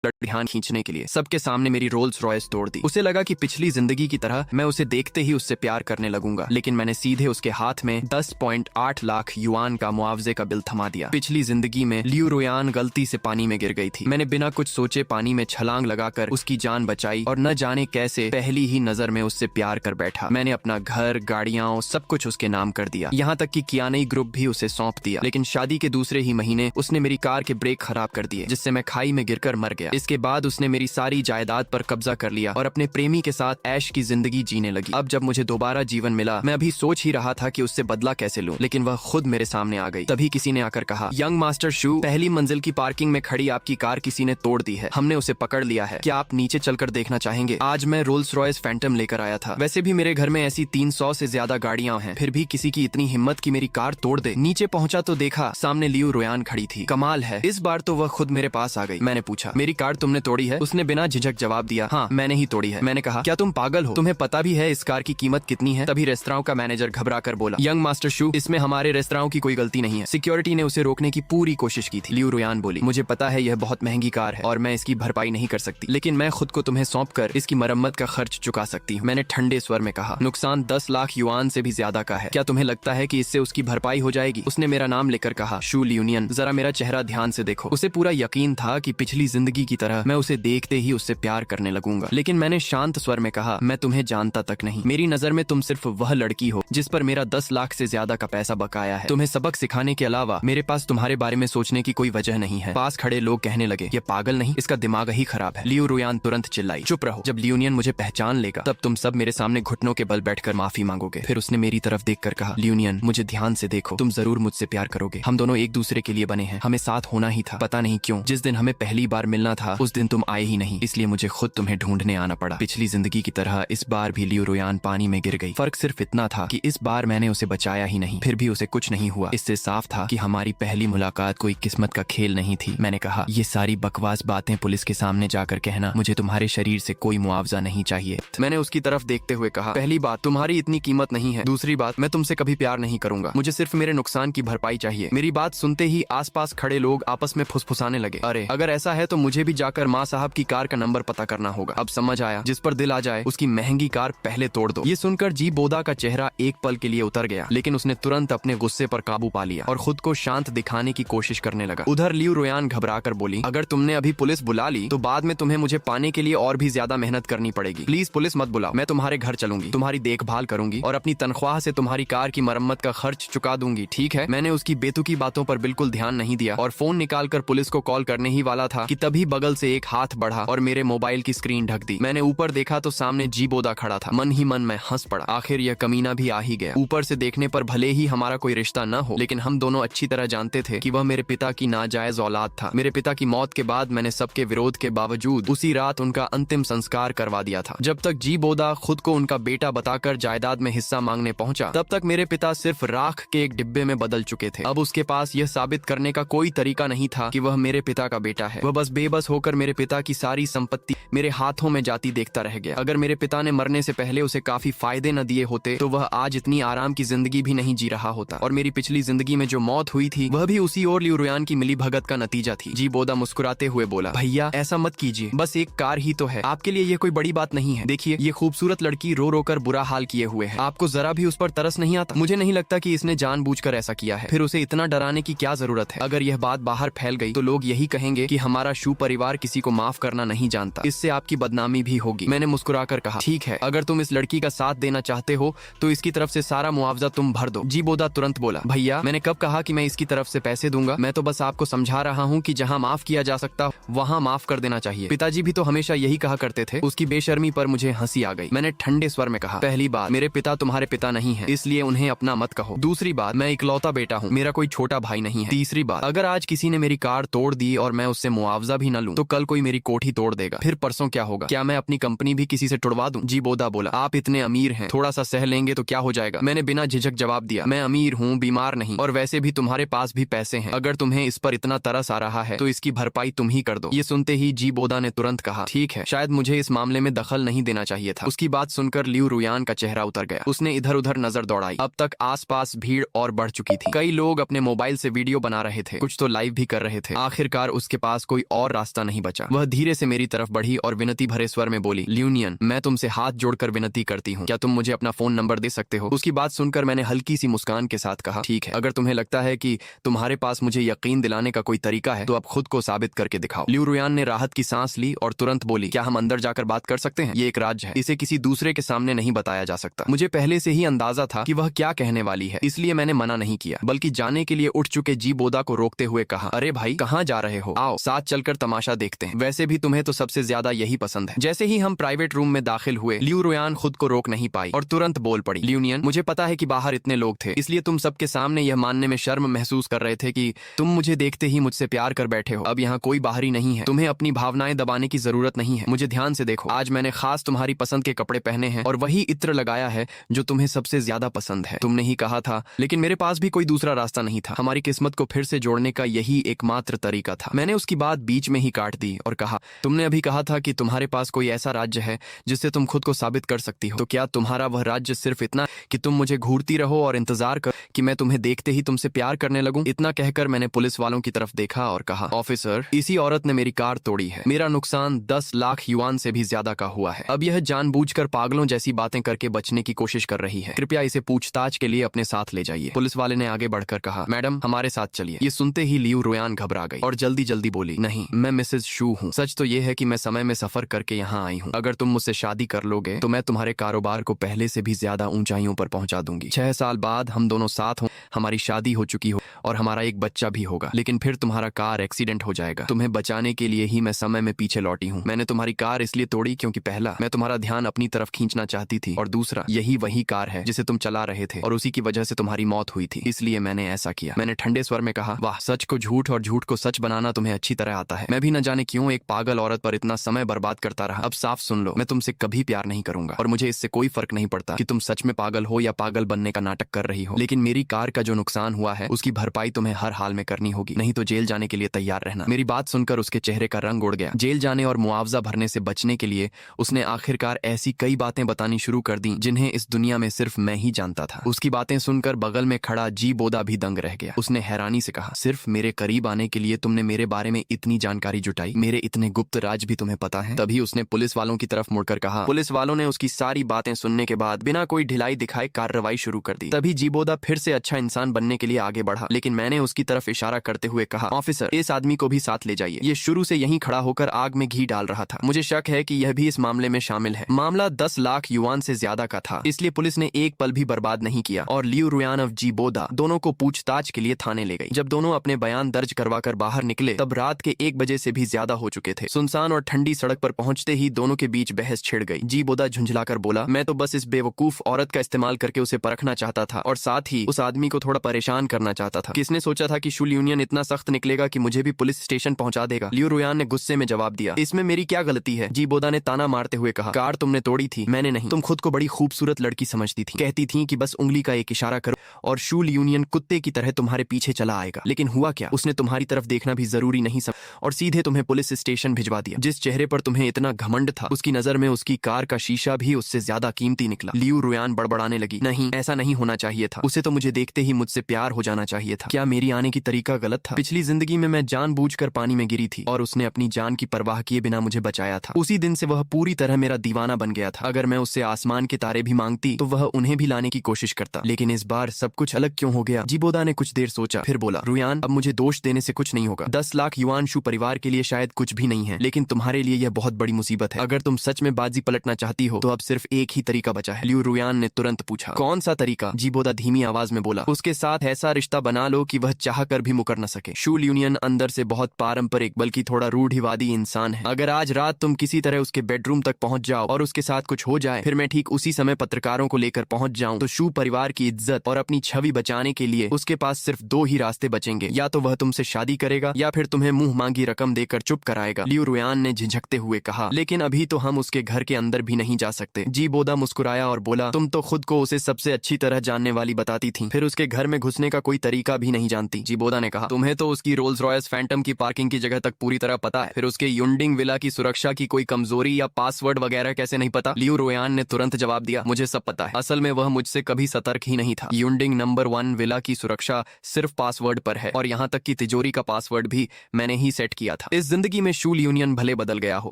ध्यान खींचने के लिए सबके सामने मेरी रोल्स रॉयस तोड़ दी। उसे लगा कि पिछली जिंदगी की तरह मैं उसे देखते ही उससे प्यार करने लगूंगा, लेकिन मैंने सीधे उसके हाथ में 10.8 लाख युआन का मुआवजे का बिल थमा दिया। पिछली जिंदगी में लियू रुयान गलती से पानी में गिर गई थी। मैंने बिना कुछ सोचे पानी में छलांग लगाकर उसकी जान बचाई और न जाने कैसे पहली ही नजर में उससे प्यार कर बैठा। मैंने अपना घर, गाड़ियां, सब कुछ उसके नाम कर दिया, यहाँ तक कि कियानई ग्रुप भी उसे सौंप दिया। लेकिन शादी के दूसरे ही महीने उसने मेरी कार के ब्रेक खराब कर दिए, जिससे मैं खाई में गिरकर मर गया। इसके बाद उसने मेरी सारी जायदाद पर कब्जा कर लिया और अपने प्रेमी के साथ ऐश की जिंदगी जीने लगी। अब जब मुझे दोबारा जीवन मिला, मैं अभी सोच ही रहा था कि उससे बदला कैसे लूं, लेकिन वह खुद मेरे सामने आ गई। तभी किसी ने आकर कहा, यंग मास्टर शू, पहली मंजिल की पार्किंग में खड़ी आपकी कार किसी ने तोड़ दी है। हमने उसे पकड़ लिया है, क्या आप नीचे चलकर देखना चाहेंगे? आज मैं रोल्स रॉयस फैंटम लेकर आया था। वैसे भी मेरे घर में ऐसी 300 से ज्यादा गाड़ियां हैं, फिर भी किसी की इतनी हिम्मत की मेरी कार तोड़ दे। नीचे पहुंचा तो देखा सामने लियू रुयान खड़ी थी। कमाल है, इस बार तो वह खुद मेरे पास आ गई। मैंने पूछा, मेरी कार तुमने तोड़ी है? उसने बिना झिझक जवाब दिया, हाँ मैंने ही तोड़ी है। मैंने कहा, क्या तुम पागल हो? तुम्हें पता भी है इस कार की कीमत कितनी है? तभी रेस्तरां का मैनेजर घबरा कर बोला, यंग मास्टर शू, इसमें हमारे रेस्तरां की कोई गलती नहीं है। सिक्योरिटी ने उसे रोकने की पूरी कोशिश की थी। लियू रुयान बोली, मुझे पता है यह बहुत महंगी कार है और मैं इसकी भरपाई नहीं कर सकती, लेकिन मैं खुद को तुम्हें सौंप कर इसकी मरम्मत का खर्च चुका सकती हूँ। मैंने ठंडे स्वर में कहा, नुकसान 10 लाख युआन से भी ज्यादा का है। क्या तुम्हें लगता है कि इससे उसकी भरपाई हो जाएगी? उसने मेरा नाम लेकर कहा, शू लियूनियन, जरा मेरा चेहरा ध्यान से देखो। उसे पूरा यकीन था कि पिछली जिंदगी की तरह मैं उसे देखते ही उससे प्यार करने लगूंगा। लेकिन मैंने शांत स्वर में कहा, मैं तुम्हें जानता तक नहीं। मेरी नजर में तुम सिर्फ वह लड़की हो जिस पर मेरा 10 लाख से ज्यादा का पैसा बकाया है। तुम्हें सबक सिखाने के अलावा मेरे पास तुम्हारे बारे में सोचने की कोई वजह नहीं है। पास खड़े लोग कहने लगे, ये पागल नहीं, इसका दिमाग ही खराब है। लियू रुयान तुरंत चिल्लाई, चुप रहो, जब लियूनियन मुझे पहचान लेगा तब तुम सब मेरे सामने घुटनों के बल बैठकर माफी मांगोगे। फिर उसने मेरी तरफ देखकर कहा, लियूनियन, मुझे ध्यान से देखो, तुम जरूर मुझसे प्यार करोगे। हम दोनों एक दूसरे के लिए बने हैं, हमें साथ होना ही था। पता नहीं क्यों जिस दिन हमें पहली बार मिलना था उस दिन तुम आए ही नहीं, इसलिए मुझे खुद तुम्हें ढूंढने आना पड़ा। पिछली जिंदगी की तरह इस बार भी लियू रुयान पानी में गिर गई। फर्क सिर्फ इतना था कि इस बार मैंने उसे बचाया ही नहीं, फिर भी उसे कुछ नहीं हुआ। इससे साफ था कि हमारी पहली मुलाकात कोई किस्मत का खेल नहीं थी। मैंने कहा, ये सारी बकवास बातें पुलिस के सामने जाकर कहना, मुझे तुम्हारे शरीर से कोई मुआवजा नहीं चाहिए। मैंने उसकी तरफ देखते हुए कहा, पहली बात, तुम्हारी इतनी कीमत नहीं है। दूसरी बात, मैं तुमसे कभी प्यार नहीं करूंगा। मुझे सिर्फ मेरे नुकसान की भरपाई चाहिए। मेरी बात सुनते ही आसपास खड़े लोग आपस में फुसफुसाने लगे, अरे अगर ऐसा है तो मुझे भी जाकर माँ साहब की कार का नंबर पता करना होगा। अब समझ आया, जिस पर दिल आ जाए उसकी महंगी कार पहले तोड़ दो। ये सुनकर जी बोदा का चेहरा एक पल के लिए उतर गया, लेकिन उसने तुरंत अपने गुस्से पर काबू पा लिया और खुद को शांत दिखाने की कोशिश करने लगा। उधर लियू रुयान घबरा कर बोली, अगर तुमने अभी पुलिस बुला ली तो बाद में तुम्हें मुझे पाने के लिए और भी ज्यादा मेहनत करनी पड़ेगी। प्लीज पुलिस मत बुलाओ, मैं तुम्हारे घर चलूंगी, तुम्हारी देखभाल करूंगी और अपनी तनख्वाह से तुम्हारी कार की मरम्मत का खर्च चुका दूंगी, ठीक है? मैंने उसकी बेतुकी बातों पर बिल्कुल ध्यान नहीं दिया और फोन निकालकर पुलिस को कॉल करने ही वाला था कि तभी बगल से एक हाथ बढ़ा और मेरे मोबाइल की स्क्रीन ढक दी। मैंने ऊपर देखा तो सामने जी बोदा खड़ा था। मन ही मन मैं हंस पड़ा, आखिर यह कमीना भी आ ही गया। ऊपर से देखने पर भले ही हमारा कोई रिश्ता न हो, लेकिन हम दोनों अच्छी तरह जानते थे कि वह मेरे पिता की नाजायज औलाद था। मेरे पिता की मौत के बाद मैंने सबके विरोध के बावजूद उसी रात उनका अंतिम संस्कार करवा दिया था। जब तक जी बोदा खुद को उनका बेटा बताकर जायदाद में हिस्सा मांगने पहुंचा, तब तक मेरे पिता सिर्फ राख के एक डिब्बे में बदल चुके थे। अब उसके पास यह साबित करने का कोई तरीका नहीं था कि वह मेरे पिता का बेटा है। वह बस बेबस होकर मेरे पिता की सारी संपत्ति मेरे हाथों में जाती देखता रह गया। अगर मेरे पिता ने मरने से पहले उसे काफी फायदे न दिए होते तो वह आज इतनी आराम की जिंदगी भी नहीं जी रहा होता, और मेरी पिछली जिंदगी में जो मौत हुई थी वह भी उसी और लियू रुयान की मिली भगत का नतीजा थी। जी बोदा मुस्कुराते हुए बोला, भैया ऐसा मत कीजिए, बस एक कार ही तो है, आपके लिए ये कोई बड़ी बात नहीं है। देखिए ये खूबसूरत लड़की रो रो कर बुरा हाल किए हुए है, आपको जरा भी उस पर तरस नहीं आता? मुझे नहीं लगता कि इसने जानबूझकर ऐसा किया है, फिर उसे इतना डराने की क्या जरूरत है? अगर यह बात बाहर फैल गई तो लोग यही कहेंगे कि हमारा शू परिवार किसी को माफ करना नहीं जानता, इससे आपकी बदनामी भी होगी। मैंने मुस्कुराकर कहा, ठीक है, अगर तुम इस लड़की का साथ देना चाहते हो तो इसकी तरफ से सारा मुआवजा तुम भर दो। जी बोदा तुरंत बोला, भैया मैंने कब कहा कि मैं इसकी तरफ से पैसे दूंगा? मैं तो बस आपको समझा रहा हूँ कि जहाँ माफ किया जा सकता वहाँ माफ कर देना चाहिए। पिताजी भी तो हमेशा यही कहा करते थे। उसकी बेशर्मी पर मुझे हंसी आ गई। मैंने ठंडे स्वर में कहा, पहली बात, मेरे पिता तुम्हारे पिता नहीं है, इसलिए उन्हें अपना मत कहो। दूसरी बात, मैं इकलौता बेटा हूँ, मेरा कोई छोटा भाई नहीं है। तीसरी बात, अगर आज किसी ने मेरी कार तोड़ दी और मैं उससे मुआवजा भी न लूं तो कल कोई मेरी कोठी तोड़ देगा, फिर परसों क्या होगा? क्या मैं अपनी कंपनी भी किसी से तुड़वा दूं? जी बोदा बोला, आप इतने अमीर हैं, थोड़ा सा सह लेंगे तो क्या हो जाएगा? मैंने बिना झिझक जवाब दिया, मैं अमीर हूँ, बीमार नहीं, और वैसे भी तुम्हारे पास भी पैसे हैं। अगर तुम्हें इस पर इतना तरस आ रहा है तो इसकी भरपाई तुम ही कर दो। ये सुनते ही जी बोदा ने तुरंत कहा, ठीक है, शायद मुझे इस मामले में दखल नहीं देना चाहिए था। उसकी बात सुनकर लियू रुयान का चेहरा उतर गया। उसने इधर उधर नजर दौड़ाई। अब तक आसपास भीड़ और बढ़ चुकी थी। कई लोग अपने मोबाइल से वीडियो बना रहे थे, कुछ तो लाइव भी कर रहे थे। आखिरकार उसके पास कोई और रास्ता रास्ता नहीं बचा। वह धीरे से मेरी तरफ बढ़ी और विनती भरे स्वर में बोली, ल्यूनियन, मैं तुमसे हाथ जोड़कर विनती करती हूँ, क्या तुम मुझे अपना फोन नंबर दे सकते हो? उसकी बात सुनकर मैंने हल्की सी मुस्कान के साथ कहा, ठीक है, अगर तुम्हें लगता है कि तुम्हारे पास मुझे यकीन दिलाने का कोई तरीका है तो अब खुद को साबित करके दिखाओ। लियू रुयान ने राहत की सांस ली और तुरंत बोली, क्या हम अंदर जाकर बात कर सकते हैं? ये एक राज्य है, इसे किसी दूसरे के सामने नहीं बताया जा सकता। मुझे पहले से ही अंदाजा था कि वह क्या कहने वाली है, इसलिए मैंने मना नहीं किया, बल्कि जाने के लिए उठ चुके जी बोदा को रोकते हुए कहा, अरे भाई, कहाँ जा रहे हो? आओ साथ चलकर तमाशा देखते हैं। वैसे भी तुम्हें तो सबसे ज्यादा यही पसंद है। जैसे ही हम प्राइवेट रूम में दाखिल हुए, लियू रुयान खुद को रोक नहीं पाई और तुरंत बोल पड़ी, ल्यूनियन, मुझे पता है कि बाहर इतने लोग थे, इसलिए तुम सबके सामने यह मानने में शर्म महसूस कर रहे थे कि तुम मुझे देखते ही मुझसे प्यार कर बैठे हो। अब यहाँ कोई बाहरी नहीं है, तुम्हें अपनी भावनाएं दबाने की जरूरत नहीं है। मुझे ध्यान से देखो, आज मैंने खास तुम्हारी पसंद के कपड़े पहने हैं और वही इत्र लगाया है जो तुम्हें सबसे ज्यादा पसंद है। तुमने ही कहा था, लेकिन मेरे पास भी कोई दूसरा रास्ता नहीं था। हमारी किस्मत को फिर से जोड़ने का यही एकमात्र तरीका था। मैंने उसकी बात बीच में ही काट दी और कहा, तुमने अभी कहा था कि तुम्हारे पास कोई ऐसा राज्य है जिससे तुम खुद को साबित कर सकती हो, तो क्या तुम्हारा वह राज्य सिर्फ इतना कि तुम मुझे घूरती रहो और इंतजार कर कि मैं तुम्हें देखते ही तुमसे प्यार करने लगूं? इतना कहकर मैंने पुलिस वालों की तरफ देखा और कहा, ऑफिसर, इसी औरत ने मेरी कार तोड़ी है। मेरा नुकसान 10 लाख युआन से भी ज्यादा का हुआ है। अब यह जानबूझकर पागलों जैसी बातें करके बचने की कोशिश कर रही है। कृपया इसे पूछताछ के लिए अपने साथ ले जाइए। पुलिस वाले ने आगे बढ़कर कहा, मैडम, हमारे साथ चलिए। ये सुनते ही लियू रुयान घबरा गई और जल्दी जल्दी बोली, नहीं, मैं मिसेज शू हूँ। सच तो यह है कि मैं समय में सफर करके यहाँ आई हूँ। अगर तुम मुझसे शादी कर लोगे तो मैं तुम्हारे कारोबार को पहले से भी ज्यादा ऊंचाइयों पर पहुंचा दूंगी। 6 साल बाद हम दोनों साथ हों, हमारी शादी हो चुकी हो और हमारा एक बच्चा भी होगा। लेकिन फिर तुम्हारा कार एक्सीडेंट हो जाएगा। तुम्हें बचाने के लिए ही मैं समय में पीछे लौटी हूँ। मैंने तुम्हारी कार इसलिए तोड़ी क्योंकि पहला, मैं तुम्हारा ध्यान अपनी तरफ खींचना चाहती थी और दूसरा, यही वही कार है जिसे तुम चला रहे थे और उसी की वजह से तुम्हारी मौत हुई थी, इसलिए मैंने ऐसा किया। मैंने ठंडे स्वर में कहा, वाह, सच को झूठ और झूठ को सच बनाना तुम्हें अच्छी तरह आता है। मैं भी न जाने क्यों एक पागल औरत पर इतना समय बर्बाद करता रहा। अब साफ सुन लो, मैं तुमसे कभी प्यार नहीं करूंगा और मुझे इससे कोई फर्क नहीं पड़ता कि तुम सच में पागल हो या पागल बनने का नाटक कर रही हो। लेकिन मेरी कार का जो नुकसान हुआ है उसकी भरपाई तुम्हें हर हाल में करनी होगी, नहीं तो जेल जाने के लिए तैयार रहना। मेरी बात सुनकर उसके चेहरे का रंग उड़ गया। जेल जाने और मुआवजा भरने से बचने के लिए उसने आखिरकार ऐसी कई बातें बतानी शुरू कर दी जिन्हें इस दुनिया में सिर्फ मैं ही जानता था। उसकी बातें सुनकर बगल में खड़ा जी बोदा भी दंग रह गया। उसने हैरानी से कहा, सिर्फ मेरे करीब आने के लिए तुमने मेरे बारे में इतनी जानकारी जुटाई? मेरे इतने गुप्त राज भी तुम्हें पता है? तभी उसने पुलिस वालों की तरफ मुड़कर कहा। पुलिस वालों ने उसकी सारी बातें सुनने के बाद बिना कोई ढिलाई दिखाए कार्रवाई शुरू कर दी। तभी जीबोदा फिर से अच्छा इंसान बनने के लिए आगे बढ़ा, लेकिन मैंने उसकी तरफ इशारा करते हुए कहा, ऑफिसर, इस आदमी को भी साथ ले जाइए। ये शुरू से यहीं खड़ा होकर आग में घी डाल रहा था। मुझे शक है कि यह भी इस मामले में शामिल है। मामला 10 लाख युआन से ज्यादा का था, इसलिए पुलिस ने एक पल भी बर्बाद नहीं किया और लियू रुयान और जीबोदा दोनों को पूछताछ के लिए थाने ले गई। जब दोनों अपने बयान दर्ज करवाकर बाहर निकले तब रात के 1 बजे से भी ज्यादा हो चुके थे। सुनसान और ठंडी सड़क पर पहुंचते ही दोनों के बीच बहस छिड़ गई। जीबोदा झुंझलाकर बोला, मैं तो बस इस बेवकूफ औरत का इस्तेमाल करके उसे परखना चाहता था और साथ ही उस आदमी को थोड़ा परेशान करना चाहता था। किसने सोचा था कि शू ल्यूनियन इतना सख्त निकलेगा कि मुझे भी पुलिस स्टेशन पहुंचा देगा? लियू रुयान ने गुस्से में जवाब दिया, इसमें मेरी क्या गलती है? जीबोदा ने ताना मारते हुए कहा, कार तुमने तोड़ी थी, मैंने नहीं। तुम खुद को बड़ी खूबसूरत लड़की समझती थी, कहती थी कि बस उंगली का एक इशारा करो और शू ल्यूनियन कुत्ते की तरह तुम्हारे पीछे चला आएगा। लेकिन हुआ क्या? उसने तुम्हारी तरफ देखना भी जरूरी नहीं समझा और सीधे तुम्हें पुलिस स्टेशन भिजवा दिया। जिस चेहरे पर तुम्हें इतना घमंड था, उसकी नजर में उसकी कार का शीशा भी उससे ज्यादा कीमती निकला। लियू रुयान बड़बड़ाने लगी, नहीं, ऐसा नहीं होना चाहिए था। उसे तो मुझे देखते ही मुझसे प्यार हो जाना चाहिए था। क्या मेरी आने की तरीका गलत था? पिछली जिंदगी में मैं जानबूझकर पानी में गिरी थी और उसने अपनी जान की परवाह किए बिना मुझे बचाया था। उसी दिन से वह पूरी तरह मेरा दीवाना बन गया था। अगर मैं उससे आसमान के तारे भी मांगती तो वह उन्हें भी लाने की कोशिश करता। लेकिन इस बार सब कुछ अलग क्यों हो गया? जीबोदा ने कुछ देर सोचा, फिर बोला, रुयान, अब मुझे दोष देने से कुछ नहीं होगा। 10 लाख युआन शू परिवार के लिए शायद कुछ भी नहीं है, लेकिन तुम्हारे लिए यह बहुत बड़ी मुसीबत है। अगर तुम सच में बाजी पलटना चाहती हो तो अब सिर्फ एक ही तरीका बचा है। लियू रुयान ने तुरंत पूछा, कौन सा तरीका? जीबोदा धीमी आवाज में बोला, उसके साथ ऐसा रिश्ता बना लो कि वह चाह कर भी मुकर न सके। शू ल्यूनियन अंदर से बहुत पारंपरिक बल्कि थोड़ा रूढ़िवादी इंसान है। अगर आज रात तुम किसी तरह उसके बेडरूम तक पहुंच जाओ और उसके साथ कुछ हो जाए, फिर मैं ठीक उसी समय पत्रकारों को लेकर पहुंच जाऊं, तो शू परिवार की इज्जत और अपनी छवि बचाने के लिए उसके पास सिर्फ 2 ही रास्ते बचेंगे, या तो वह तुमसे शादी करेगा या फिर तुम्हें मुंह मांगी रकम देकर चुप कराएगा। लियू रुयान ने झिझकते हुए कहा, लेकिन अभी तो हम उसके घर के अंदर भी नहीं जा सकते। जीबोदा मुस्कुराया और बोला, तुम तो खुद को उसे सबसे अच्छी तरह जानने वाली बताती थी, फिर उसके घर में घुसने का कोई तरीका भी नहीं जानती। जीबोदा ने कहा, तुम्हें तो उसकी रोल्स रॉयस फैंटम की पार्किंग की जगह तक पूरी तरह पता है, फिर उसके युंडिंग विला की सुरक्षा की कोई कमजोरी या पासवर्ड वगैरह कैसे नहीं पता? लियू रोयान ने तुरंत जवाब दिया, मुझे सब पता है। असल में वह मुझसे कभी सतर्क ही नहीं था। युंडिंग नंबर 1 विला की सुरक्षा सिर्फ पासवर्ड पर है और यहाँ तक कि तिजोरी का पासवर्ड भी मैंने ही सेट किया था। इस जिंदगी में शूल यूनियन भले बदल गया हो,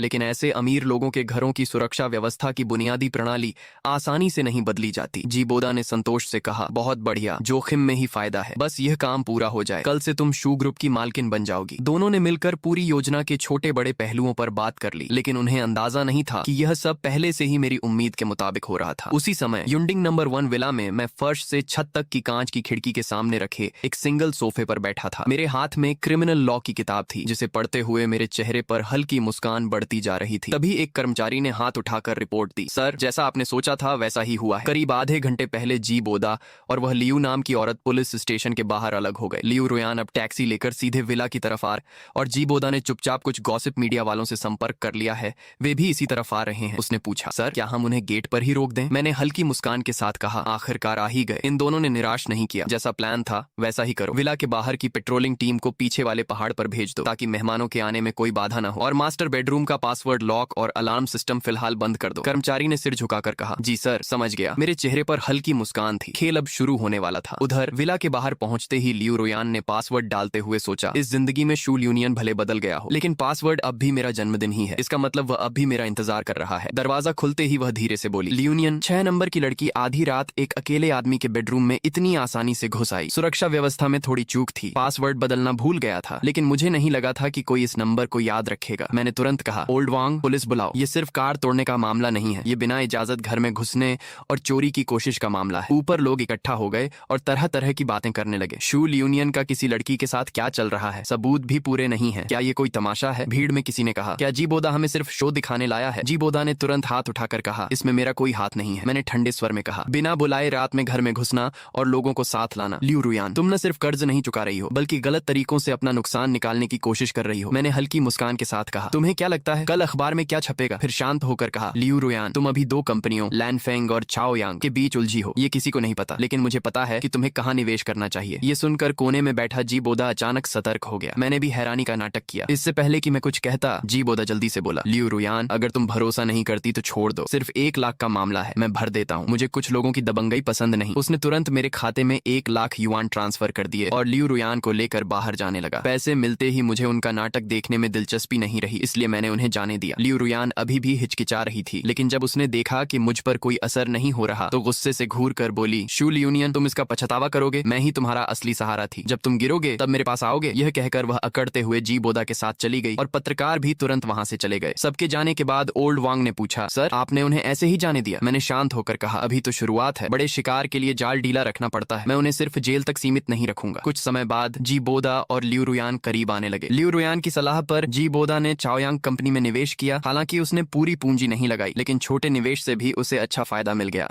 लेकिन ऐसे अमीर लोगों के घरों की सुरक्षा व्यवस्था की बुनियादी प्रणाली आसानी से नहीं बदली जाती। जीबोदा ने संतोष से कहा, बहुत बढ़िया, जोखिम में ही फायदा है, बस यह काम पूरा हो जाए, कल से तुम शू ग्रुप की मालकिन बन जाओगी। दोनों ने मिलकर पूरी योजना के छोटे बड़े पहलुओं पर बात कर ली, लेकिन उन्हें अंदाजा नहीं था कि यह सब पहले से ही मेरी उम्मीद के मुताबिक हो रहा था। उसी समय युंडिंग नंबर 1 विला में मैं फर्श से छत तक की कांच की खिड़की के सामने रखे एक सिंगल सोफे पर बैठा था। मेरे हाथ में क्रिमिनल लॉ की किताब थी, जिसे पढ़ते हुए मेरे चेहरे पर हल्की मुस्कान बढ़ती जा रही थी। तभी एक कर्मचारी ने हाथ उठाकर रिपोर्ट दी, सर, जैसा आपने सोचा था वैसा ही हुआ है। करीब आधे घंटे पहले जीबोदा और वह लियू नाम की औरत पुलिस स्टेशन के बाहर अलग हो गए। लियू रोयान अब टैक्सी लेकर सीधे विला की तरफ और जीबोदा ने चुपचाप कुछ गॉसिप मीडिया वालों से संपर्क कर लिया है, वे भी इसी तरफ आ रहे हैं। उसने पूछा, सर, क्या हम उन्हें गेट पर ही रोक दें? मैंने हल्की मुस्कान के साथ कहा, आखिरकार आ ही गए। इन दोनों ने निराश नहीं किया, जैसा प्लान था वैसा ही करो। विला के बाहर की पेट्रोलिंग टीम को पीछे वाले पहाड़ पर भेज दो, ताकि मेहमानों के आने में कोई बाधा न हो, और मास्टर बेडरूम का पासवर्ड लॉक और अलार्म सिस्टम फिलहाल बंद कर दो। कर्मचारी ने सिर झुकाकर कहा, जी सर, समझ गया। मेरे चेहरे पर हल्की मुस्कान थी। खेल अब शुरू होने वाला था। उधर विला के बाहर पहुंचते ही लियू रोयान ने पासवर्ड डालते हुए सोचा, इस जिंदगी में शूल यूनियन भले बदल गया हो, लेकिन पासवर्ड अब भी मेरा जन्मदिन ही है। इसका मतलब वह अब भी मेरा इंतजार कर रहा है। दरवाजा खुलते ही वह धीरे से बोली, यूनियन 6 नंबर की लड़की आधी रात एक अकेले आदमी के बेडरूम में इतनी आसानी से घुस आई। सुरक्षा व्यवस्था में थोड़ी चूक थी, पासवर्ड बदलना भूल गया था, लेकिन मुझे नहीं लगा था कि कोई इस नंबर को याद रखेगा। मैंने तुरंत कहा, ओल्ड वांग, पुलिस बुलाओ। ये सिर्फ कार तोड़ने का मामला नहीं है, ये बिना इजाजत घर में घुसने और चोरी की कोशिश का मामला है। ऊपर लोग इकट्ठा हो गए और तरह तरह की बातें करने लगे। शूल यूनियन का किसी लड़की के साथ क्या चल रहा है, सबूत भी पूरे नहीं है, क्या ये कोई तमाशा है? भीड़ में किसी ने कहा, क्या जीबोदा हमें सिर्फ शो दिखाने लाया है? जीबोदा ने तुरंत हाथ उठाकर कहा, इसमें मेरा कोई हाथ नहीं है। मैंने ठंडे स्वर में कहा, बिना बुलाए रात में घर में घुसना और लोगों को साथ लाना। लियू रोयान, तुम न सिर्फ कर्ज नहीं चुका रही हो, बल्कि गलत तरीकों से अपना नुकसान निकालने की कोशिश कर रही हो। मैंने हल्की मुस्कान के साथ कहा, तुम्हें क्या लगता है कल अखबार में क्या छपेगा? फिर शांत होकर कहा, लियू रोयान, तुम अभी 2 कंपनियों लैनफेंग और चाओयांग के बीच उलझी हो। ये किसी को नहीं पता, लेकिन मुझे पता है कि तुम्हें कहाँ निवेश करना चाहिए। ये सुनकर कोने में बैठा जीबोदा अचानक सतर्क हो गया। मैंने भी हैरानी का नाटक किया। इससे पहले कि मैं कुछ कहता, जीबोदा जल्दी से बोला, लियू रोयान, अगर तुम भरोसा नहीं करती तो छोड़ दो, सिर्फ 1 लाख का मामला है, मैं भर देता हूँ। मुझे कुछ लोगों की दबंगई पसंद नहीं। उसने तुरंत मेरे खाते में 1 लाख युआन ट्रांसफर कर दिए और लियू रोयान को लेकर बाहर जाने लगा। पैसे मिलते ही मुझे उनका नाटक देखने में दिलचस्पी नहीं रही, इसलिए मैंने उन्हें जाने दिया। लियू रोयान अभी भी हिचकिचा रही थी, लेकिन जब उसने देखा कि मुझ पर कोई असर नहीं हो रहा तो गुस्से से घूर कर बोली, शूल यूनियन, तुम इसका पछतावा करोगे। मैं ही तुम्हारा असली सहारा थी, जब तुम गिरोगे तब मेरे पास आओगे। यह कहकर वह अकड़ते हुए जीबोदा के साथ चली गई और पत्रकार भी तुरंत वहां से चले गए। सबके जाने के बाद ओल्ड वांग ने पूछा, सर, आपने उन्हें ऐसे ही जाने दिया? मैंने शांत होकर कहा, अभी तो शुरुआत है, बड़े शिकार के लिए जाल ढीला रखना पड़ता है, मैं उन्हें सिर्फ जेल तक सीमित नहीं रखूंगा। कुछ समय बाद जीबोदा और लियू रोयान करीब आने लगे। लियू रोयान की सलाह पर जीबोदा ने चाओयांग कंपनी में निवेश किया। हालांकि उसने पूरी पूंजी नहीं लगाई, लेकिन छोटे निवेश से भी उसे अच्छा फायदा मिल गया।